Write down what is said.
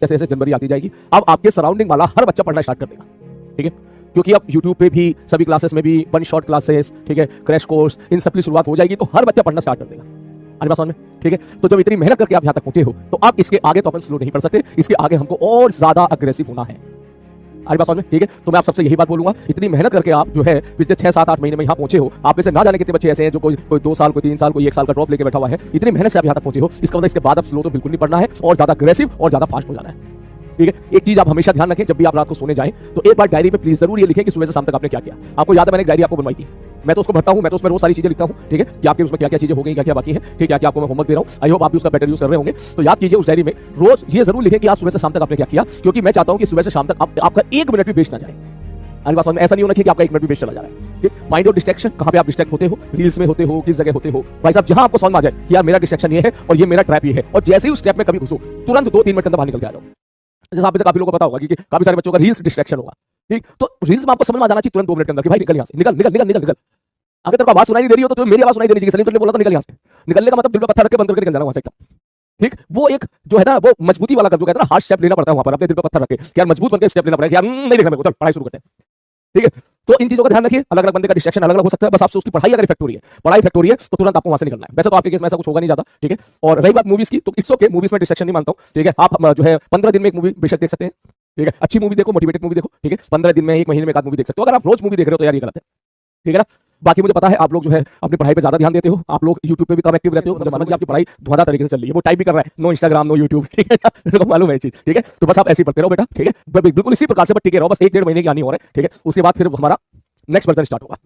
जैसे जैसे जनवरी आती जाएगी अब आपके सराउंडिंग वाला हर बच्चा पढ़ना स्टार्ट कर देगा, ठीक है, क्योंकि अब यूट्यूब पे भी सभी क्लासेस में भी वन शॉट क्लासेस, ठीक है, क्रैश कोर्स, इन सब की शुरुआत हो जाएगी, तो हर बच्चा पढ़ना स्टार्ट कर देगा। आज बात समझ में, ठीक है। तो जब इतनी मेहनत करके आप यहां तक पहुंचे हो तो आप इसके आगे तो अपन स्लो नहीं पढ़ सकते, इसके आगे हमको और ज्यादा अग्रेसिव होना है। आज बात समझ में, ठीक है। तो मैं आप सबसे यही बात बोलूंगा, इतनी मेहनत करके आप जो है पिछले 6-7-8 महीने में यहाँ पहुंचे हो, आप में से ना जाने कितने बच्चे ऐसे हैं जो कोई 2 साल, कोई 3 साल, कोई 1 साल का ड्रॉप लेके बैठा हुआ है। इतनी मेहनत से आप यहाँ तक पहुंचे हो, इसका मतलब इसके बाद अब स्लो तो बिल्कुल नहीं पढ़ना है और ज्यादा अग्रेसिव और ज्यादा फास्ट हो जाना है, ठीक है। एक चीज आप हमेशा ध्यान रखें, जब भी आप रात को सोने जाएं तो एक बार डायरी पे प्लीज जरूर ये लिखें कि सुबह से शाम तक आपने क्या किया। आपको याद है मैंने एक डायरी आपको बनवाई थी, मैं तो उसको भरता हूं, मैं तो उसमें रोज सारी चीजें लिखता हूं, ठीक है, कि आपके उसमें क्या क्या चीजें हो गई, क्या क्या बाकी है, ठीक है, क्या आपको मैं होमवर्क दे रहा हूं। आई होप आप भी उसका बेटर यूज कर रहे होंगे। तो याद कीजिए उस डायरी में रोज ये जरूर लिखें कि आज सुबह से शाम तक आपने क्या किया, क्योंकि मैं चाहता हूं कि सुबह से शाम तक आपका 1 मिनट भी वेस्ट ना जाए। अरे बात समझ में, ऐसा नहीं होना चाहिए कि आपका 1 मिनट भी वेस्ट चला जा रहा है। फाइंड आउट डिस्ट्रैक्शन, कहां पे आप डिस्ट्रैक्ट होते हो, रील्स में होते हो, किस जगह होते हो। भाई साहब जहां आपको समझ में आ जाए कि यार मेरा डिस्ट्रैक्शन ये है और ये मेरा ट्रैप ये है, और जैसे ही उस ट्रैप में कभी घुसो तुरंत 2-3 मिनट के अंदर बाहर निकल के आ जाओ। जैसे आप काफी लोगों को पता होगा कि काफी सारे बच्चों का रील्स डिस्ट्रैक्शन होगा, ठीक। तो रील्स में आपको समझ में आ जाना चाहिए तुरंत 2 मिनट के अंदर कि भाई निकल यहां से, निकल निकल निकल निकल निकल। अगर तेरे को आवाज सुनाई नहीं दे रही हो तो तुम्हें मेरी आवाज सुनाई देनी चाहिए। सलीम सर ने बोला था निकल यहां से। निकलने का मतलब दिल पे पत्थर रख के बंद करके निकल जाना वहां से एकदम, ठीक। वो एक जो है ना वो मजबूती वाला जो कहते हैं ना हार्ड स्टेप लेना पड़ता है वहां पर, अपने दिल पे पत्थर रख के यार मजबूत बनकर स्टेप लेना पड़ेगा यार, नहीं देखना मेरे को, चल पढ़ाई शुरू करते हैं, ठीक है। तो इन चीजों का ध्यान रखिए, अलग अलग बंदे का डिस्ट्रैक्शन अलग अलग हो सकता है, बस आपसे उसकी पढ़ाई अगर इफेक्ट हो रही है, पढ़ाई इफेक्ट हो रही है तो तुरंत आपको वहां से निकलना है। वैसे तो आपके केस में ऐसा कुछ होगा नहीं ज्यादा, ठीक है। और रही बात मूवीज की, तो इट्स ओके, मूवीज में डिस्ट्रैक्शन नहीं मानता हूं, ठीक है। आप जो है 15 दिन में एक मूवी बेशक देख सकते हैं, ठीक है। अच्छी मूवी देखो, मोटिवेटेड मूवी देखो, ठीक है। 15 दिन में, 1 महीने में एक आध मूवी देख सकते हो। अगर आप रोज मूवी देख रहे हो तो यार ये गलत है, ठीक है ना। बाकी मुझे पता है आप लोग जो है अपनी पढ़ाई पे ज्यादा ध्यान देते हो, आप लोग यूट्यूब पे भी कम एक्टिव रहते हो, मुझे मालूम है कि आपकी पढ़ाई धुआंधार तरीके से चल रही है, वो टाइप भी कर रहा है, नो इंस्टाग्राम नो यूट्यूब, ठीक है ना, मेरे को मालूम है चीज, ठीक है। तो बस आप ऐसे ही पढ़ते रहो बेटा, ठीक है, बिल्कुल इसी प्रकार से टिके रहो, बस 1-1.5 महीने की आनी हो रहा है, ठीक है। उसके बाद फिर हमारा नेक्स्ट वर्जन स्टार्ट होगा।